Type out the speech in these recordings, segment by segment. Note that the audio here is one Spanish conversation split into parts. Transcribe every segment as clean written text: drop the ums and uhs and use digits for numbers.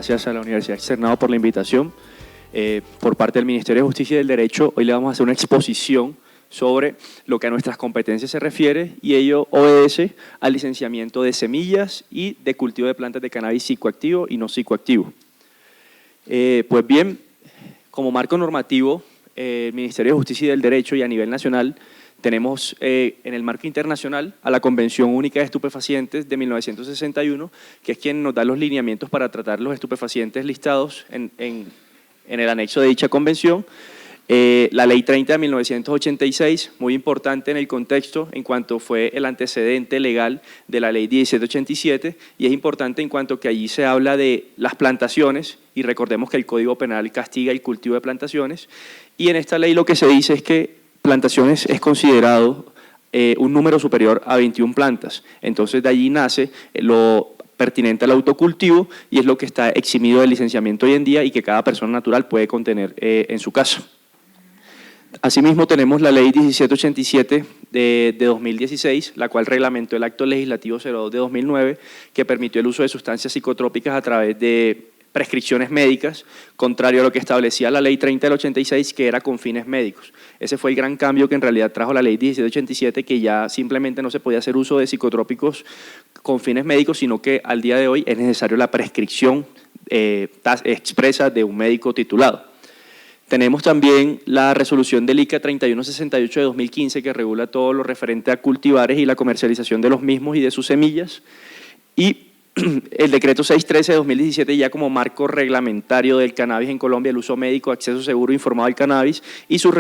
Gracias a la Universidad Externado por la invitación. Por parte del Ministerio de Justicia y del Derecho, hoy le vamos a hacer una exposición sobre lo que a nuestras competencias se refiere y ello obedece al licenciamiento de semillas y de cultivo de plantas de cannabis psicoactivo y no psicoactivo. Pues bien, como marco normativo, el Ministerio de Justicia y del Derecho y a nivel nacional tenemos en el marco internacional a la Convención Única de Estupefacientes de 1961, que es quien nos da los lineamientos para tratar los estupefacientes listados en el anexo de dicha convención. La Ley 30 de 1986, muy importante en el contexto en cuanto fue el antecedente legal de la Ley 1787, y es importante en cuanto que allí se habla de las plantaciones, y recordemos que el Código Penal castiga el cultivo de plantaciones, y en esta ley lo que se dice es que plantaciones es considerado un número superior a 21 plantas. Entonces de allí nace lo pertinente al autocultivo y es lo que está eximido del licenciamiento hoy en día y que cada persona natural puede contener en su casa. Asimismo tenemos la Ley 1787 de 2016, la cual reglamentó el Acto Legislativo 02 de 2009, que permitió el uso de sustancias psicotrópicas a través de prescripciones médicas, contrario a lo que establecía la Ley 30 del 86, que era con fines médicos. Ese fue el gran cambio que en realidad trajo la Ley 1787, que ya simplemente no se podía hacer uso de psicotrópicos con fines médicos, sino que al día de hoy es necesario la prescripción expresa de un médico titulado. Tenemos también la resolución del ICA 3168 de 2015, que regula todo lo referente a cultivares y la comercialización de los mismos y de sus semillas, y el decreto 613 de 2017 ya como marco reglamentario del cannabis en Colombia, el uso médico, acceso seguro e informado al cannabis y sus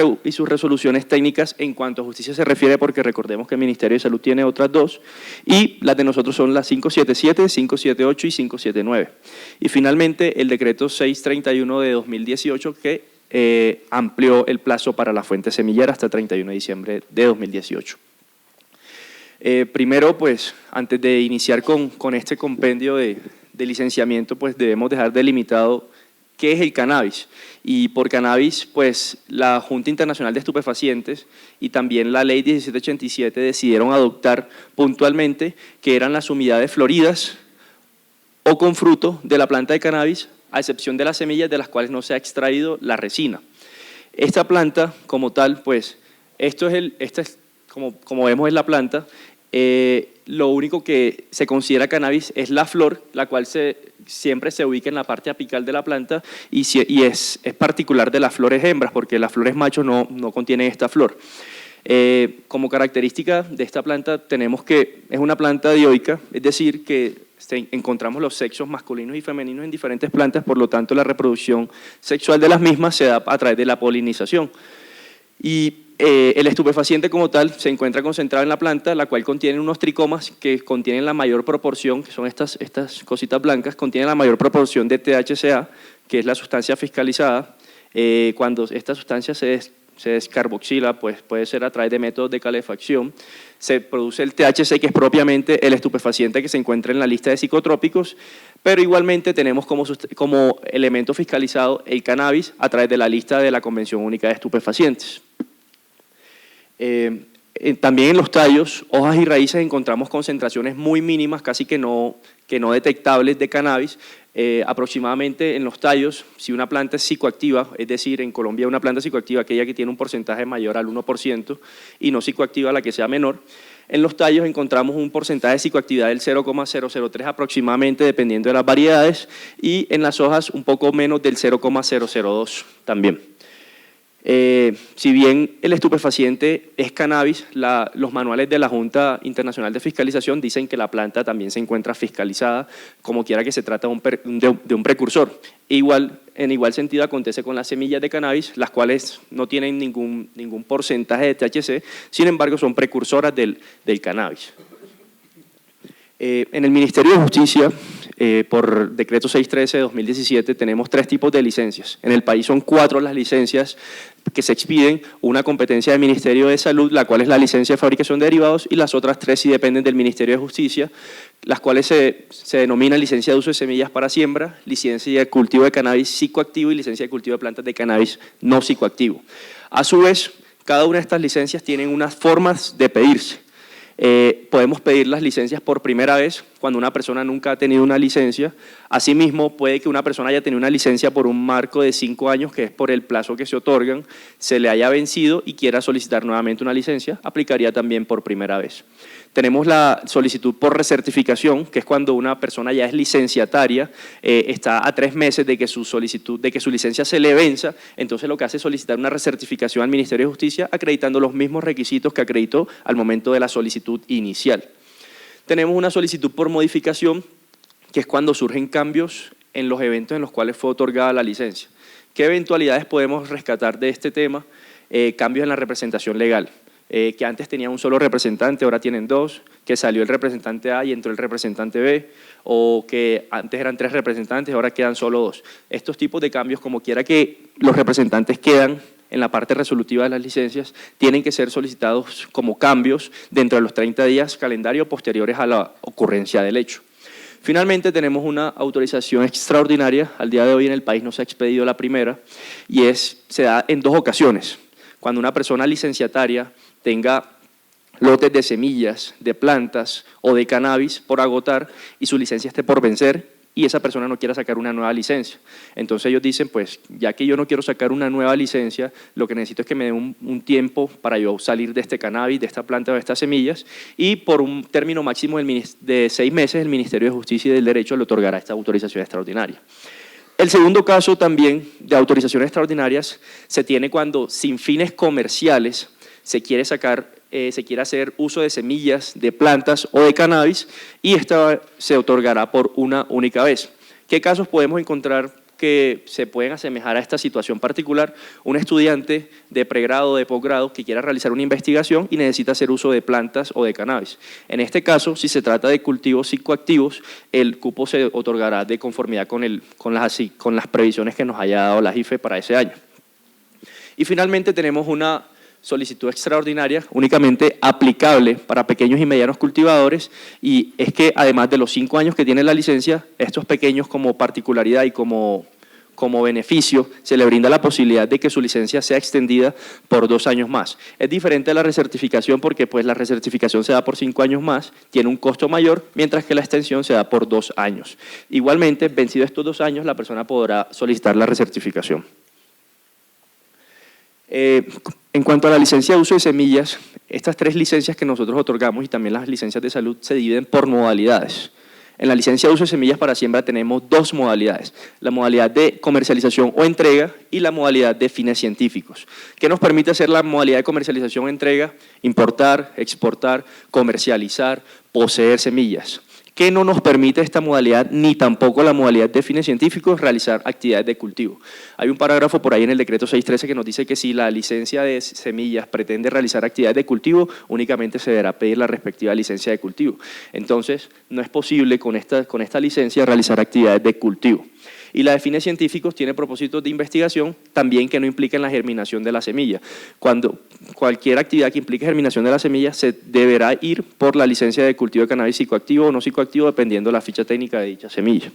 resoluciones técnicas en cuanto a justicia se refiere, porque recordemos que el Ministerio de Salud tiene otras dos y las de nosotros son las 577, 578 y 579. Y finalmente el decreto 631 de 2018 que amplió el plazo para la fuente semillera hasta 31 de diciembre de 2018. Primero, pues, antes de iniciar con este compendio de licenciamiento, pues debemos dejar delimitado qué es el cannabis. Y por cannabis, pues, la Junta Internacional de Estupefacientes y también la Ley 1787 decidieron adoptar puntualmente que eran las unidades floridas o con fruto de la planta de cannabis, a excepción de las semillas de las cuales no se ha extraído la resina. Esta planta, como tal, pues, como vemos es la planta. Lo único que se considera cannabis es la flor, la cual siempre se ubica en la parte apical de la planta y es particular de las flores hembras, porque las flores machos no contienen esta flor. Como característica de esta planta tenemos que es una planta dioica, es decir, que encontramos los sexos masculinos y femeninos en diferentes plantas, por lo tanto la reproducción sexual de las mismas se da a través de la polinización. Y el estupefaciente como tal se encuentra concentrado en la planta, la cual contiene unos tricomas que contienen la mayor proporción, que son estas cositas blancas, contienen la mayor proporción de THCA, que es la sustancia fiscalizada. Cuando esta sustancia se descarboxila, pues puede ser a través de métodos de calefacción, se produce el THC, que es propiamente el estupefaciente que se encuentra en la lista de psicotrópicos, pero igualmente tenemos como elemento fiscalizado el cannabis a través de la lista de la Convención Única de Estupefacientes. También en los tallos, hojas y raíces encontramos concentraciones muy mínimas, casi que no detectables de cannabis. Aproximadamente en los tallos, si una planta es psicoactiva, es decir, en Colombia una planta psicoactiva, aquella que tiene un porcentaje mayor al 1% y no psicoactiva la que sea menor, en los tallos encontramos un porcentaje de psicoactividad del 0,003 aproximadamente, dependiendo de las variedades, y en las hojas un poco menos del 0,002 también. Si bien el estupefaciente es cannabis, los manuales de la Junta Internacional de Fiscalización dicen que la planta también se encuentra fiscalizada, como quiera que se trata de un precursor. En igual sentido acontece con las semillas de cannabis, las cuales no tienen ningún porcentaje de THC, sin embargo son precursoras del cannabis. En el Ministerio de Justicia, por decreto 613 de 2017, tenemos 3 tipos de licencias. En el país son 4 las licencias que se expiden, una competencia del Ministerio de Salud, la cual es la licencia de fabricación de derivados, y las otras 3 sí dependen del Ministerio de Justicia, las cuales se denominan licencia de uso de semillas para siembra, licencia de cultivo de cannabis psicoactivo y licencia de cultivo de plantas de cannabis no psicoactivo. A su vez, cada una de estas licencias tienen unas formas de pedirse. Podemos pedir las licencias por primera vez, cuando una persona nunca ha tenido una licencia. Asimismo, puede que una persona haya tenido una licencia por un marco de 5 años, que es por el plazo que se otorgan, se le haya vencido y quiera solicitar nuevamente una licencia, aplicaría también por primera vez. Tenemos la solicitud por recertificación, que es cuando una persona ya es licenciataria, está a 3 meses de que su solicitud, de que su licencia se le venza, entonces lo que hace es solicitar una recertificación al Ministerio de Justicia acreditando los mismos requisitos que acreditó al momento de la solicitud inicial. Tenemos una solicitud por modificación, que es cuando surgen cambios en los eventos en los cuales fue otorgada la licencia. ¿Qué eventualidades podemos rescatar de este tema? Cambios en la representación legal, que antes tenía un solo representante, ahora tienen 2, que salió el representante A y entró el representante B, o que antes eran 3 representantes, ahora quedan solo 2. Estos tipos de cambios, como quiera que los representantes quedan en la parte resolutiva de las licencias, tienen que ser solicitados como cambios dentro de los 30 días calendario posteriores a la ocurrencia del hecho. Finalmente tenemos una autorización extraordinaria, al día de hoy en el país no se ha expedido la primera, y se da en 2 ocasiones. Cuando una persona licenciataria tenga lotes de semillas, de plantas o de cannabis por agotar y su licencia esté por vencer, y esa persona no quiera sacar una nueva licencia. Entonces ellos dicen, pues ya que yo no quiero sacar una nueva licencia, lo que necesito es que me den un tiempo para yo salir de este cannabis, de esta planta o de estas semillas, y por un término máximo de 6 meses el Ministerio de Justicia y del Derecho le otorgará esta autorización extraordinaria. El segundo caso también de autorizaciones extraordinarias se tiene cuando sin fines comerciales se quiere hacer uso de semillas, de plantas o de cannabis, y esta se otorgará por una única vez. ¿Qué casos podemos encontrar que se pueden asemejar a esta situación particular? Un estudiante de pregrado o de posgrado que quiera realizar una investigación y necesita hacer uso de plantas o de cannabis. En este caso, si se trata de cultivos psicoactivos, el cupo se otorgará de conformidad con las previsiones que nos haya dado la JIFE para ese año. Y finalmente tenemos una solicitud extraordinaria únicamente aplicable para pequeños y medianos cultivadores, y es que además de los 5 años que tiene la licencia, estos pequeños como particularidad y como beneficio se le brinda la posibilidad de que su licencia sea extendida por 2 años más. Es diferente a la recertificación porque pues la recertificación se da por 5 años más, tiene un costo mayor, mientras que la extensión se da por 2 años. Igualmente, vencidos estos 2 años, la persona podrá solicitar la recertificación. En cuanto a la licencia de uso de semillas, estas 3 licencias que nosotros otorgamos y también las licencias de salud se dividen por modalidades. En la licencia de uso de semillas para siembra tenemos 2 modalidades, la modalidad de comercialización o entrega y la modalidad de fines científicos. ¿Qué nos permite hacer la modalidad de comercialización o entrega? Importar, exportar, comercializar, poseer semillas. ¿Qué no nos permite esta modalidad, ni tampoco la modalidad de fines científicos? Realizar actividades de cultivo. Hay un parágrafo por ahí en el decreto 613 que nos dice que si la licencia de semillas pretende realizar actividades de cultivo, únicamente se deberá pedir la respectiva licencia de cultivo. Entonces, no es posible con esta licencia realizar actividades de cultivo. Y la de fines científicos tiene propósitos de investigación también que no impliquen la germinación de la semilla. Cuando cualquier actividad que implique germinación de la semilla se deberá ir por la licencia de cultivo de cannabis psicoactivo o no psicoactivo, dependiendo de la ficha técnica de dicha semilla.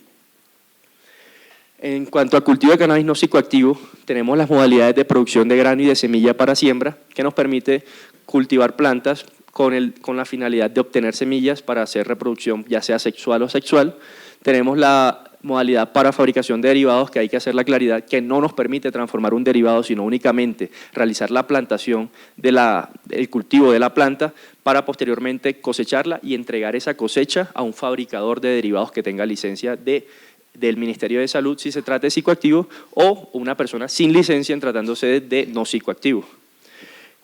En cuanto a cultivo de cannabis no psicoactivo, tenemos las modalidades de producción de grano y de semilla para siembra, que nos permite cultivar plantas con la finalidad de obtener semillas para hacer reproducción, ya sea sexual o sexual. Tenemos la modalidad para fabricación de derivados, que hay que hacer la claridad, que no nos permite transformar un derivado, sino únicamente realizar la plantación el cultivo de la planta para posteriormente cosecharla y entregar esa cosecha a un fabricador de derivados que tenga licencia del Ministerio de Salud si se trata de psicoactivo, o una persona sin licencia en tratándose de no psicoactivo.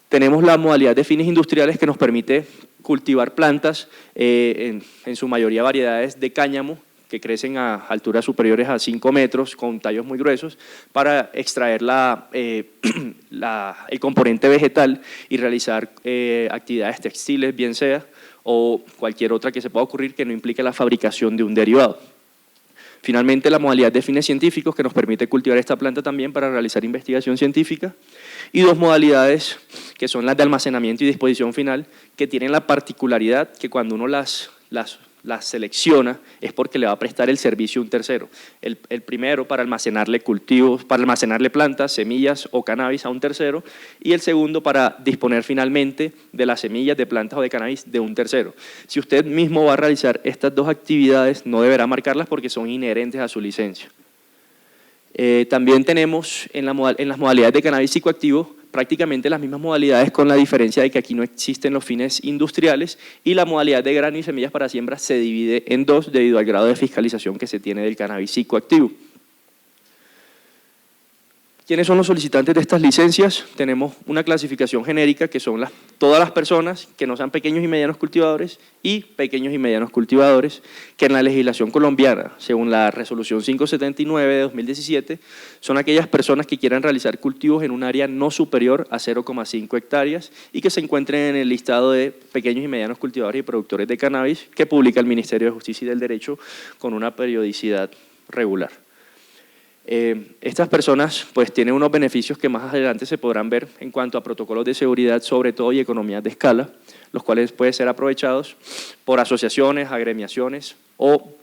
Tenemos la modalidad de fines industriales que nos permite cultivar plantas, en su mayoría variedades de cáñamo, que crecen a alturas superiores a 5 metros con tallos muy gruesos, para extraer el componente vegetal y realizar actividades textiles, bien sea, o cualquier otra que se pueda ocurrir que no implique la fabricación de un derivado. Finalmente, la modalidad de fines científicos, que nos permite cultivar esta planta también para realizar investigación científica, y 2 modalidades que son las de almacenamiento y disposición final, que tienen la particularidad que cuando uno las las selecciona es porque le va a prestar el servicio a un tercero. El primero para almacenarle cultivos, para almacenarle plantas, semillas o cannabis a un tercero, y el segundo para disponer finalmente de las semillas de plantas o de cannabis de un tercero. Si usted mismo va a realizar estas dos actividades, no deberá marcarlas porque son inherentes a su licencia. También tenemos en las modalidades de cannabis psicoactivo prácticamente las mismas modalidades, con la diferencia de que aquí no existen los fines industriales y la modalidad de grano y semillas para siembra se divide en dos debido al grado de fiscalización que se tiene del cannabis psicoactivo. ¿Quiénes son los solicitantes de estas licencias? Tenemos una clasificación genérica que son todas las personas que no sean pequeños y medianos cultivadores y pequeños y medianos cultivadores, que en la legislación colombiana, según la resolución 579 de 2017, son aquellas personas que quieran realizar cultivos en un área no superior a 0,5 hectáreas y que se encuentren en el listado de pequeños y medianos cultivadores y productores de cannabis que publica el Ministerio de Justicia y del Derecho con una periodicidad regular. Estas personas pues tienen unos beneficios que más adelante se podrán ver en cuanto a protocolos de seguridad sobre todo y economías de escala, los cuales pueden ser aprovechados por asociaciones, agremiaciones o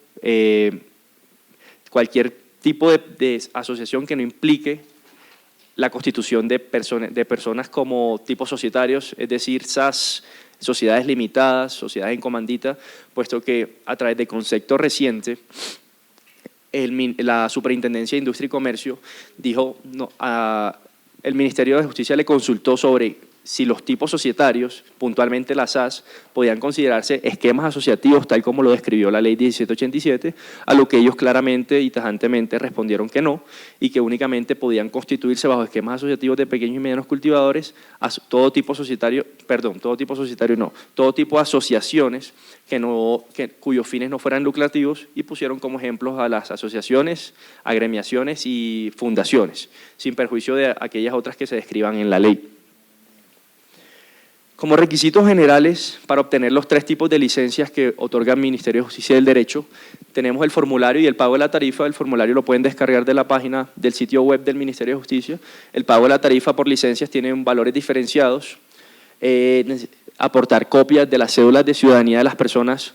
cualquier tipo de asociación que no implique la constitución de personas como tipos societarios, es decir, SAS, sociedades limitadas, sociedades en comandita, puesto que a través de concepto reciente la Superintendencia de Industria y Comercio dijo, el Ministerio de Justicia le consultó sobre si los tipos societarios, puntualmente las SAS, podían considerarse esquemas asociativos tal como lo describió la ley 1787, a lo que ellos claramente y tajantemente respondieron que no, y que únicamente podían constituirse bajo esquemas asociativos de pequeños y medianos cultivadores, todo tipo de asociaciones cuyos fines no fueran lucrativos, y pusieron como ejemplos a las asociaciones, agremiaciones y fundaciones, sin perjuicio de aquellas otras que se describan en la ley. Como requisitos generales para obtener los tres tipos de licencias que otorga el Ministerio de Justicia y del Derecho, tenemos el formulario y el pago de la tarifa. El formulario lo pueden descargar de la página del sitio web del Ministerio de Justicia. El pago de la tarifa por licencias tiene valores diferenciados. Aportar copias de las cédulas de ciudadanía de las personas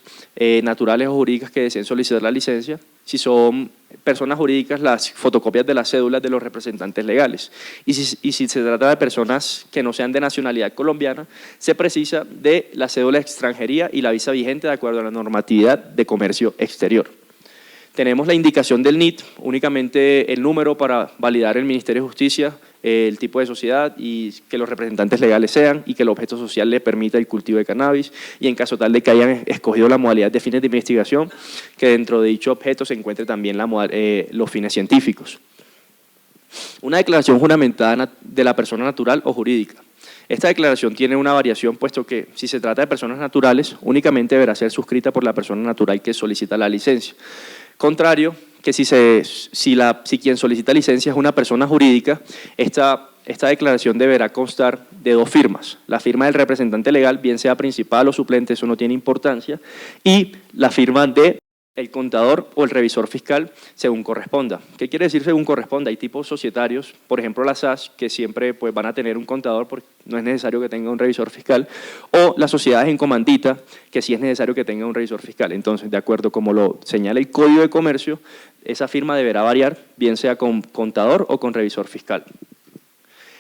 naturales o jurídicas que deseen solicitar la licencia. Si son personas jurídicas, las fotocopias de las cédulas de los representantes legales. Y si se trata de personas que no sean de nacionalidad colombiana, se precisa de la cédula de extranjería y la visa vigente de acuerdo a la normatividad de comercio exterior. Tenemos la indicación del NIT, únicamente el número para validar el Ministerio de Justicia, el tipo de sociedad y que los representantes legales sean y que el objeto social le permita el cultivo de cannabis, y en caso tal de que hayan escogido la modalidad de fines de investigación, que dentro de dicho objeto se encuentre también los fines científicos. Una declaración juramentada de la persona natural o jurídica. Esta declaración tiene una variación, puesto que si se trata de personas naturales, únicamente deberá ser suscrita por la persona natural que solicita la licencia. Contrario, que si quien solicita licencia es una persona jurídica, esta declaración deberá constar de dos firmas. La firma del representante legal, bien sea principal o suplente, eso no tiene importancia, y la firma de el contador o el revisor fiscal según corresponda. ¿Qué quiere decir según corresponda? Hay tipos societarios, por ejemplo las SAS, que siempre pues, van a tener un contador porque no es necesario que tenga un revisor fiscal, o las sociedades en comandita, que sí es necesario que tenga un revisor fiscal. Entonces, de acuerdo como lo señala el Código de Comercio, esa firma deberá variar, bien sea con contador o con revisor fiscal.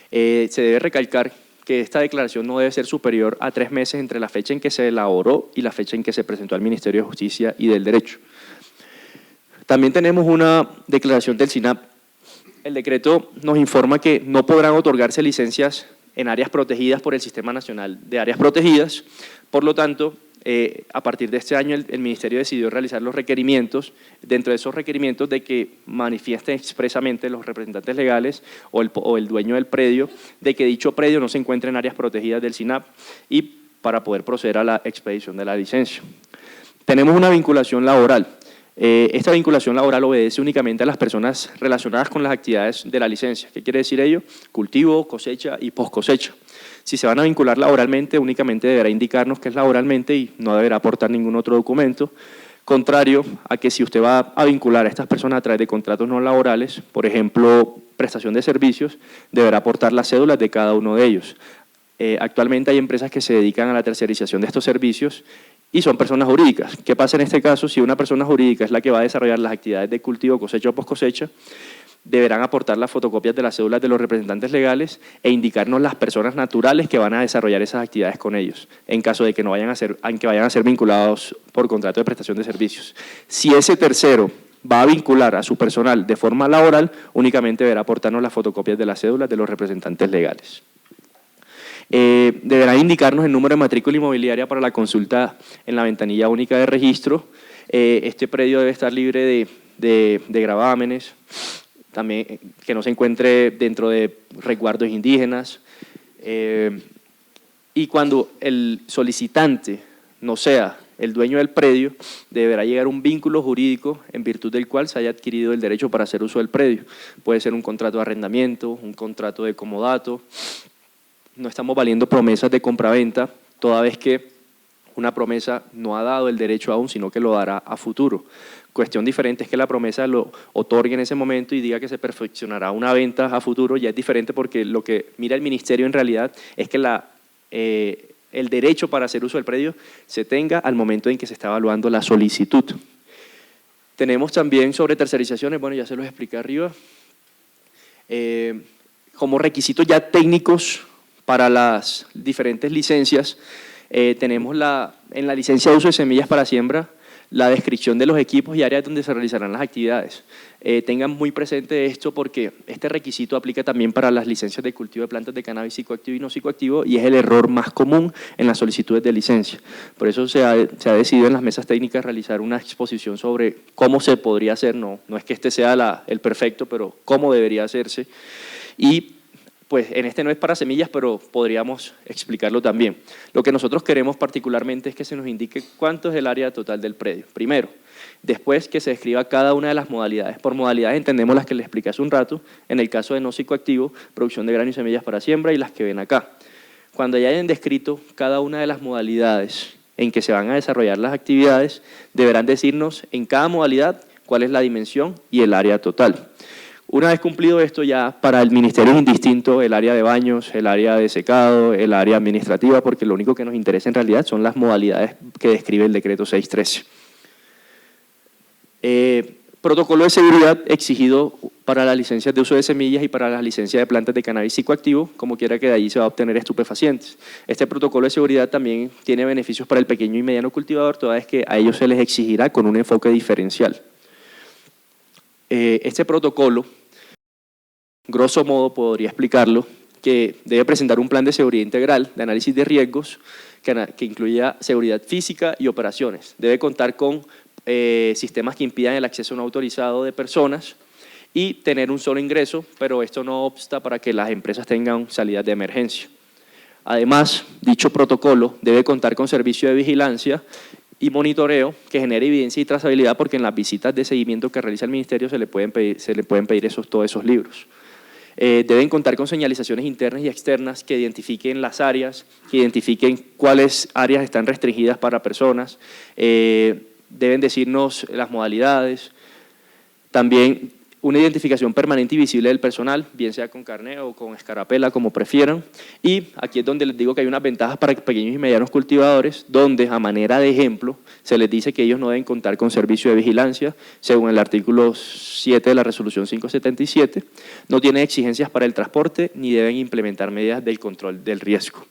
Se debe recalcar que esta declaración no debe ser superior a 3 meses entre la fecha en que se elaboró y la fecha en que se presentó al Ministerio de Justicia y del Derecho. También tenemos una declaración del SINAP. El decreto nos informa que no podrán otorgarse licencias en áreas protegidas por el Sistema Nacional de Áreas Protegidas. Por lo tanto, a partir de este año el Ministerio decidió realizar los requerimientos, dentro de esos requerimientos de que manifiesten expresamente los representantes legales o el dueño del predio de que dicho predio no se encuentre en áreas protegidas del SINAP y para poder proceder a la expedición de la licencia. Tenemos una vinculación laboral. Esta vinculación laboral obedece únicamente a las personas relacionadas con las actividades de la licencia. ¿Qué quiere decir ello? Cultivo, cosecha y poscosecha. Si se van a vincular laboralmente, únicamente deberá indicarnos que es laboralmente y no deberá aportar ningún otro documento, contrario a que si usted va a vincular a estas personas a través de contratos no laborales, por ejemplo, prestación de servicios, deberá aportar las cédulas de cada uno de ellos. Actualmente hay empresas que se dedican a la tercerización de estos servicios y son personas jurídicas. ¿Qué pasa en este caso? Si una persona jurídica es la que va a desarrollar las actividades de cultivo, cosecha o poscosecha, deberán aportar las fotocopias de las cédulas de los representantes legales e indicarnos las personas naturales que van a desarrollar esas actividades con ellos, en caso de que vayan a ser vinculados por contrato de prestación de servicios. Si ese tercero va a vincular a su personal de forma laboral, únicamente deberá aportarnos las fotocopias de las cédulas de los representantes legales. Deberá indicarnos el número de matrícula inmobiliaria para la consulta en la ventanilla única de registro. Este predio debe estar libre de gravámenes, también que no se encuentre dentro de resguardos indígenas. Y cuando el solicitante no sea el dueño del predio, deberá llegar un vínculo jurídico en virtud del cual se haya adquirido el derecho para hacer uso del predio. Puede ser un contrato de arrendamiento, un contrato de comodato. No estamos valiendo promesas de compraventa, toda vez que una promesa no ha dado el derecho aún, sino que lo dará a futuro. Cuestión diferente es que la promesa lo otorgue en ese momento y diga que se perfeccionará una venta a futuro. Ya es diferente porque lo que mira el ministerio en realidad es que el derecho para hacer uso del predio se tenga al momento en que se está evaluando la solicitud. Tenemos también sobre tercerizaciones, bueno, ya se los expliqué arriba. Como requisitos ya técnicos para las diferentes licencias, tenemos en la licencia de uso de semillas para siembra la descripción de los equipos y áreas donde se realizarán las actividades. Tengan muy presente esto porque este requisito aplica también para las licencias de cultivo de plantas de cannabis psicoactivo y no psicoactivo y es el error más común en las solicitudes de licencia. Por eso se ha decidido en las mesas técnicas realizar una exposición sobre cómo se podría hacer, no es que este sea el perfecto, pero cómo debería hacerse. Y pues en este no es para semillas, pero podríamos explicarlo también. Lo que nosotros queremos particularmente es que se nos indique cuánto es el área total del predio, primero. Después que se describa cada una de las modalidades. Por modalidades entendemos las que les expliqué hace un rato, en el caso de no psicoactivo, producción de grano y semillas para siembra y las que ven acá. Cuando ya hayan descrito cada una de las modalidades en que se van a desarrollar las actividades, deberán decirnos en cada modalidad cuál es la dimensión y el área total. Una vez cumplido esto, ya para el ministerio es indistinto el área de baños, el área de secado, el área administrativa, porque lo único que nos interesa en realidad son las modalidades que describe el decreto 613. Protocolo de seguridad exigido para las licencias de uso de semillas y para las licencias de plantas de cannabis psicoactivo, como quiera que de allí se va a obtener estupefacientes. Este protocolo de seguridad también tiene beneficios para el pequeño y mediano cultivador, toda vez que a ellos se les exigirá con un enfoque diferencial. Este protocolo, grosso modo podría explicarlo, que debe presentar un plan de seguridad integral de análisis de riesgos que incluya seguridad física y operaciones. Debe contar con sistemas que impidan el acceso no autorizado de personas y tener un solo ingreso, pero esto no obsta para que las empresas tengan salidas de emergencia. Además, dicho protocolo debe contar con servicio de vigilancia y monitoreo que genere evidencia y trazabilidad, porque en las visitas de seguimiento que realiza el ministerio se le pueden pedir todos esos libros. Deben contar con señalizaciones internas y externas que identifiquen las áreas, que identifiquen cuáles áreas están restringidas para personas, deben decirnos las modalidades, también una identificación permanente y visible del personal, bien sea con carné o con escarapela, como prefieran. Y aquí es donde les digo que hay unas ventajas para pequeños y medianos cultivadores, donde a manera de ejemplo se les dice que ellos no deben contar con servicio de vigilancia, según el artículo 7 de la resolución 577, no tienen exigencias para el transporte ni deben implementar medidas del control del riesgo.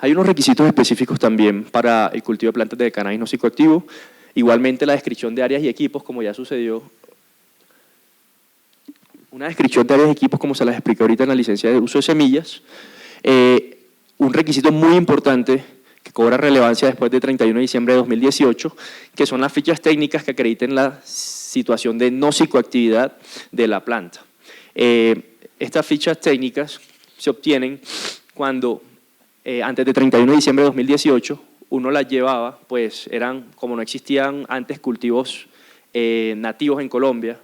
Hay unos requisitos específicos también para el cultivo de plantas de cannabis no psicoactivo. Igualmente la descripción de áreas y equipos, como ya sucedió. Una descripción de áreas y equipos, como se las expliqué ahorita en la licencia de uso de semillas. Un requisito muy importante que cobra relevancia después de 31 de diciembre de 2018, que son las fichas técnicas que acrediten la situación de no psicoactividad de la planta. Estas fichas técnicas se obtienen cuando, antes de 31 de diciembre de 2018, uno las llevaba, pues como no existían antes cultivos nativos en Colombia,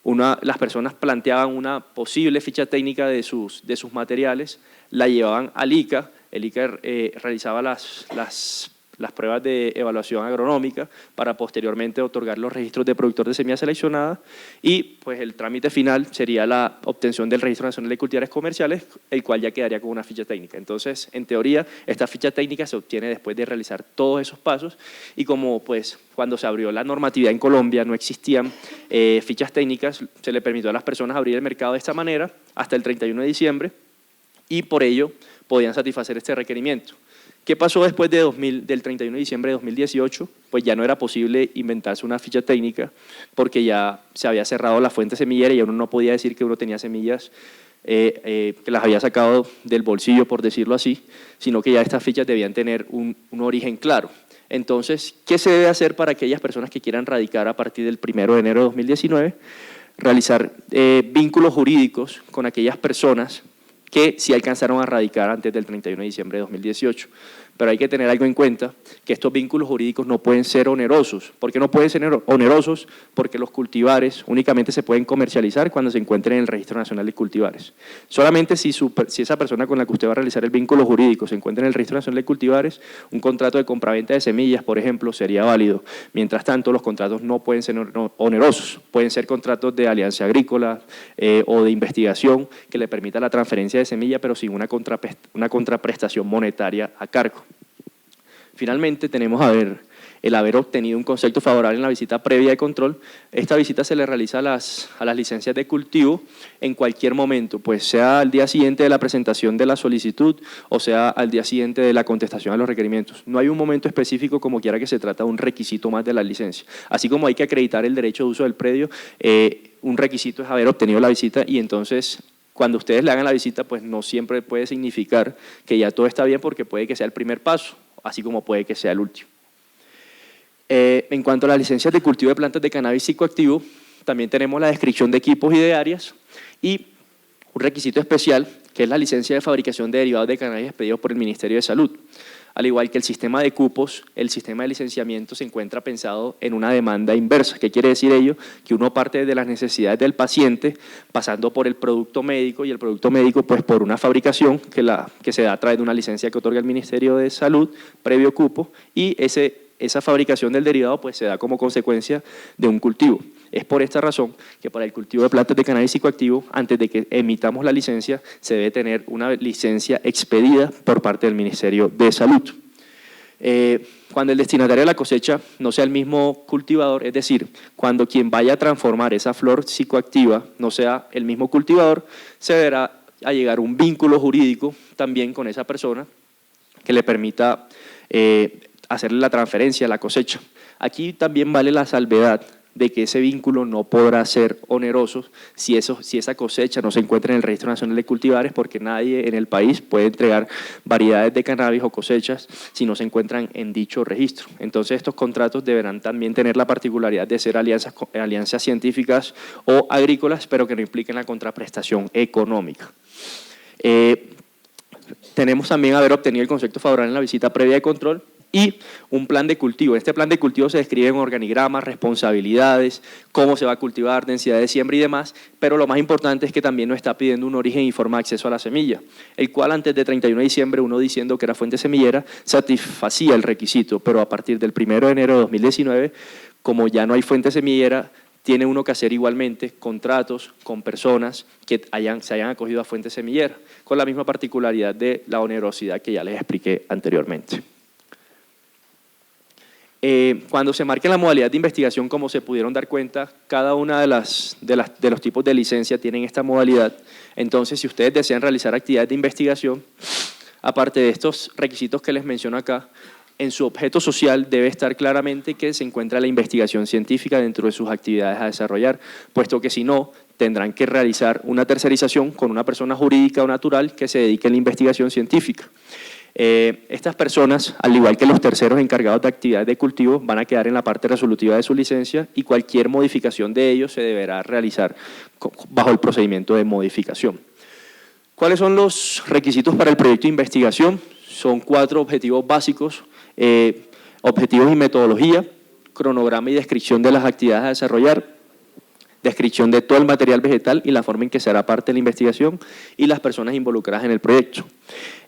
las personas planteaban una posible ficha técnica de sus materiales, la llevaban al ICA, el ICA realizaba las las pruebas de evaluación agronómica para posteriormente otorgar los registros de productor de semilla seleccionada y pues el trámite final sería la obtención del Registro Nacional de Cultivares Comerciales, el cual ya quedaría con una ficha técnica. Entonces, en teoría, esta ficha técnica se obtiene después de realizar todos esos pasos y como pues cuando se abrió la normatividad en Colombia no existían fichas técnicas, se le permitió a las personas abrir el mercado de esta manera hasta el 31 de diciembre y por ello podían satisfacer este requerimiento. ¿Qué pasó después del 31 de diciembre de 2018? Pues ya no era posible inventarse una ficha técnica porque ya se había cerrado la fuente semillera y uno no podía decir que uno tenía semillas que las había sacado del bolsillo, por decirlo así, sino que ya estas fichas debían tener un origen claro. Entonces, ¿qué se debe hacer para aquellas personas que quieran radicar a partir del 1 de enero de 2019? Realizar vínculos jurídicos con aquellas personas que sí alcanzaron a radicar antes del 31 de diciembre de 2018. Pero hay que tener algo en cuenta, que estos vínculos jurídicos no pueden ser onerosos. ¿Por qué no pueden ser onerosos? Porque los cultivares únicamente se pueden comercializar cuando se encuentren en el Registro Nacional de Cultivares. Solamente si esa persona con la que usted va a realizar el vínculo jurídico se encuentra en el Registro Nacional de Cultivares, un contrato de compraventa de semillas, por ejemplo, sería válido. Mientras tanto, los contratos no pueden ser onerosos. Pueden ser contratos de alianza agrícola o de investigación que le permita la transferencia de semilla, pero sin una contraprestación monetaria a cargo. Finalmente, tenemos el haber obtenido un concepto favorable en la visita previa de control. Esta visita se le realiza a las licencias de cultivo en cualquier momento, pues sea al día siguiente de la presentación de la solicitud o sea al día siguiente de la contestación a los requerimientos. No hay un momento específico, como quiera que se trata de un requisito más de la licencia. Así como hay que acreditar el derecho de uso del predio, un requisito es haber obtenido la visita y entonces cuando ustedes le hagan la visita, pues no siempre puede significar que ya todo está bien porque puede que sea el primer paso, así como puede que sea el último. En cuanto a las licencias de cultivo de plantas de cannabis psicoactivo, también tenemos la descripción de equipos y de áreas y un requisito especial que es la licencia de fabricación de derivados de cannabis expedidos por el Ministerio de Salud. Al igual que el sistema de cupos, el sistema de licenciamiento se encuentra pensado en una demanda inversa. ¿Qué quiere decir ello? Que uno parte de las necesidades del paciente, pasando por el producto médico, y el producto médico pues por una fabricación que se da a través de una licencia que otorga el Ministerio de Salud, previo cupo, y esa fabricación del derivado pues se da como consecuencia de un cultivo. Es por esta razón que para el cultivo de plantas de cannabis psicoactivo, antes de que emitamos la licencia, se debe tener una licencia expedida por parte del Ministerio de Salud. Cuando el destinatario de la cosecha no sea el mismo cultivador, es decir, cuando quien vaya a transformar esa flor psicoactiva no sea el mismo cultivador, se deberá allegar un vínculo jurídico también con esa persona que le permita hacerle la transferencia a la cosecha. Aquí también vale la salvedad de que ese vínculo no podrá ser oneroso si esa cosecha no se encuentra en el Registro Nacional de Cultivares, porque nadie en el país puede entregar variedades de cannabis o cosechas si no se encuentran en dicho registro. Entonces estos contratos deberán también tener la particularidad de ser alianzas científicas o agrícolas, pero que no impliquen la contraprestación económica. Tenemos también haber obtenido el concepto favorable en la visita previa de control y un plan de cultivo. En este plan de cultivo se describen organigramas, responsabilidades, cómo se va a cultivar, densidad de siembra y demás, pero lo más importante es que también nos está pidiendo un origen y forma de acceso a la semilla, el cual antes de 31 de diciembre, uno diciendo que era fuente semillera, satisfacía el requisito, pero a partir del 1 de enero de 2019, como ya no hay fuente semillera, tiene uno que hacer igualmente contratos con personas que se hayan acogido a fuente semillera, con la misma particularidad de la onerosidad que ya les expliqué anteriormente. Cuando se marque la modalidad de investigación, como se pudieron dar cuenta, cada una de los tipos de licencia tienen esta modalidad. Entonces, si ustedes desean realizar actividades de investigación, aparte de estos requisitos que les menciono acá, en su objeto social debe estar claramente que se encuentra la investigación científica dentro de sus actividades a desarrollar, puesto que si no, tendrán que realizar una tercerización con una persona jurídica o natural que se dedique a la investigación científica. Estas personas, al igual que los terceros encargados de actividades de cultivo, van a quedar en la parte resolutiva de su licencia y cualquier modificación de ellos se deberá realizar bajo el procedimiento de modificación. ¿Cuáles son los requisitos para el proyecto de investigación? Son 4 objetivos básicos: objetivos y metodología, cronograma y descripción de las actividades a desarrollar, descripción de todo el material vegetal y la forma en que se hará parte de la investigación y las personas involucradas en el proyecto.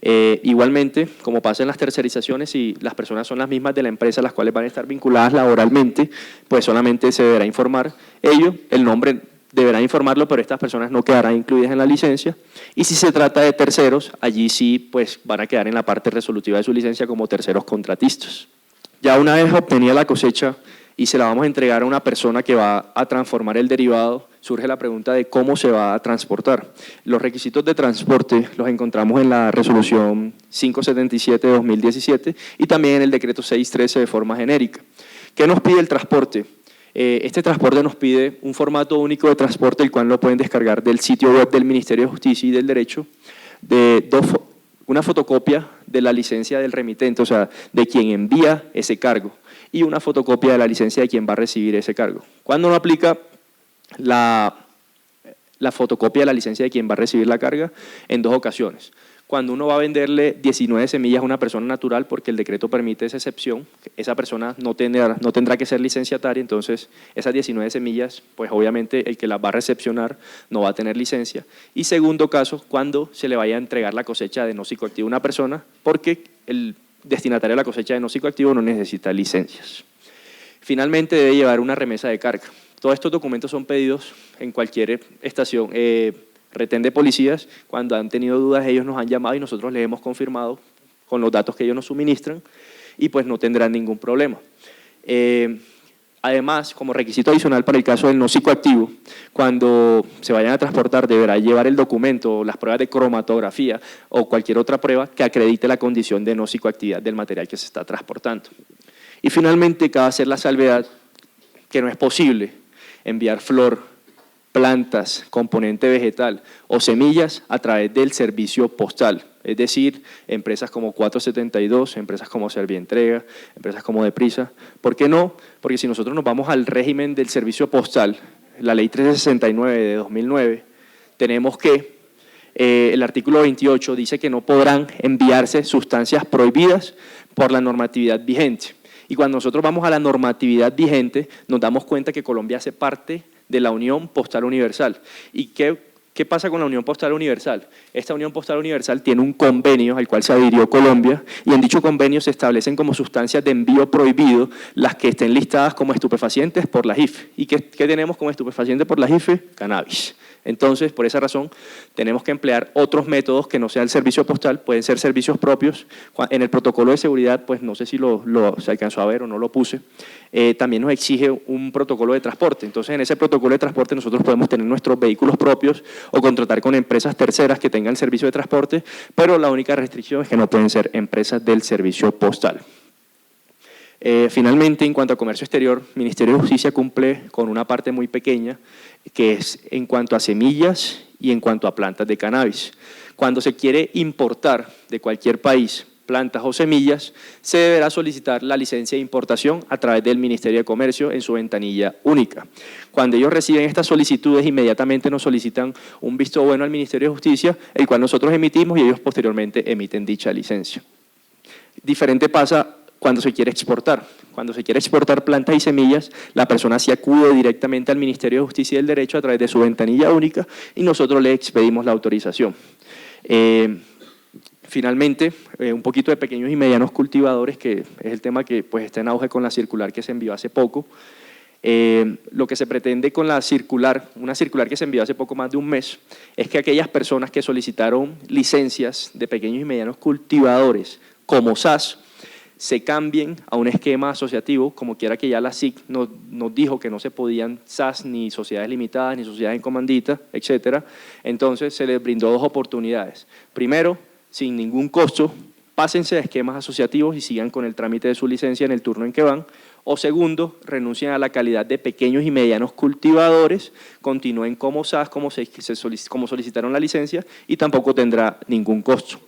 Igualmente, como pasa en las tercerizaciones, si las personas son las mismas de la empresa, las cuales van a estar vinculadas laboralmente, pues solamente se deberá informar ello, el nombre deberá informarlo, pero estas personas no quedarán incluidas en la licencia. Y si se trata de terceros, allí sí pues, van a quedar en la parte resolutiva de su licencia como terceros contratistas. Ya una vez obtenida la cosecha y se la vamos a entregar a una persona que va a transformar el derivado, surge la pregunta de cómo se va a transportar. Los requisitos de transporte los encontramos en la resolución 577 de 2017 y también en el decreto 613 de forma genérica. ¿Qué nos pide el transporte? Este transporte nos pide un formato único de transporte, el cual lo pueden descargar del sitio web del Ministerio de Justicia y del Derecho, una fotocopia de la licencia del remitente, o sea, de quien envía ese cargo, y una fotocopia de la licencia de quien va a recibir ese cargo. ¿Cuándo no aplica la fotocopia de la licencia de quien va a recibir la carga? En dos ocasiones. Cuando uno va a venderle 19 semillas a una persona natural, porque el decreto permite esa excepción, esa persona no tendrá que ser licenciataria, entonces esas 19 semillas, pues obviamente el que las va a recepcionar no va a tener licencia. Y segundo caso, cuando se le vaya a entregar la cosecha de no psicoactivo a una persona, porque el destinatario de la cosecha de no psicoactivo no necesita licencias. Finalmente debe llevar una remesa de carga. Todos estos documentos son pedidos en cualquier estación, retén de policías. Cuando han tenido dudas ellos nos han llamado y nosotros les hemos confirmado con los datos que ellos nos suministran y pues no tendrán ningún problema. Además, como requisito adicional para el caso del no psicoactivo, cuando se vayan a transportar deberá llevar el documento, las pruebas de cromatografía o cualquier otra prueba que acredite la condición de no psicoactividad del material que se está transportando. Y finalmente, cabe hacer la salvedad que no es posible enviar flor, plantas, componente vegetal o semillas a través del servicio postal, es decir, empresas como 472, empresas como Servientrega, empresas como Deprisa. ¿Por qué no? Porque si nosotros nos vamos al régimen del servicio postal, la ley 369 de 2009, tenemos que el artículo 28 dice que no podrán enviarse sustancias prohibidas por la normatividad vigente. Y cuando nosotros vamos a la normatividad vigente, nos damos cuenta que Colombia hace parte de la Unión Postal Universal. ¿Y qué pasa con la Unión Postal Universal? Esta Unión Postal Universal tiene un convenio al cual se adhirió Colombia y en dicho convenio se establecen como sustancias de envío prohibido las que estén listadas como estupefacientes por la JIFE. ¿Y qué tenemos como estupefaciente por la JIFE? Cannabis. Entonces, por esa razón, tenemos que emplear otros métodos que no sea el servicio postal, pueden ser servicios propios. En el protocolo de seguridad, pues no sé si se alcanzó a ver o no lo puse, también nos exige un protocolo de transporte. Entonces, en ese protocolo de transporte nosotros podemos tener nuestros vehículos propios o contratar con empresas terceras que tengan servicio de transporte, pero la única restricción es que no pueden ser empresas del servicio postal. Finalmente, en cuanto a comercio exterior, el Ministerio de Justicia cumple con una parte muy pequeña, que es en cuanto a semillas y en cuanto a plantas de cannabis. Cuando se quiere importar de cualquier país plantas o semillas, se deberá solicitar la licencia de importación a través del Ministerio de Comercio en su ventanilla única. Cuando ellos reciben estas solicitudes, inmediatamente nos solicitan un visto bueno al Ministerio de Justicia, el cual nosotros emitimos y ellos posteriormente emiten dicha licencia. Diferente pasa cuando se quiere exportar. Cuando se quiere exportar plantas y semillas, la persona sí acude directamente al Ministerio de Justicia y del Derecho a través de su ventanilla única y nosotros le expedimos la autorización. Finalmente, un poquito de pequeños y medianos cultivadores, que es el tema que pues, está en auge con la circular que se envió hace poco. Lo que se pretende con la circular, una circular que se envió hace poco más de un mes, es que aquellas personas que solicitaron licencias de pequeños y medianos cultivadores como SAS, se cambien a un esquema asociativo, como quiera que ya la SIC nos dijo que no se podían SAS ni sociedades limitadas, ni sociedades en comandita, etcétera. Entonces se les brindó dos oportunidades. Primero, sin ningún costo, pásense a esquemas asociativos y sigan con el trámite de su licencia en el turno en que van. O segundo, renuncien a la calidad de pequeños y medianos cultivadores, continúen como SAS, como solicitaron la licencia y tampoco tendrá ningún costo.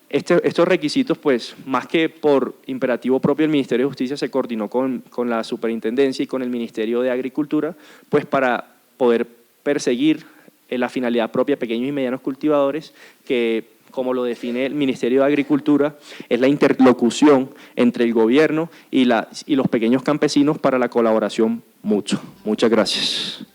Estos requisitos, pues, más que por imperativo propio del Ministerio de Justicia, se coordinó con la Superintendencia y con el Ministerio de Agricultura, pues para poder perseguir la finalidad propia de pequeños y medianos cultivadores que como lo define el Ministerio de Agricultura, es la interlocución entre el gobierno y los pequeños campesinos para la colaboración mutua. Muchas gracias.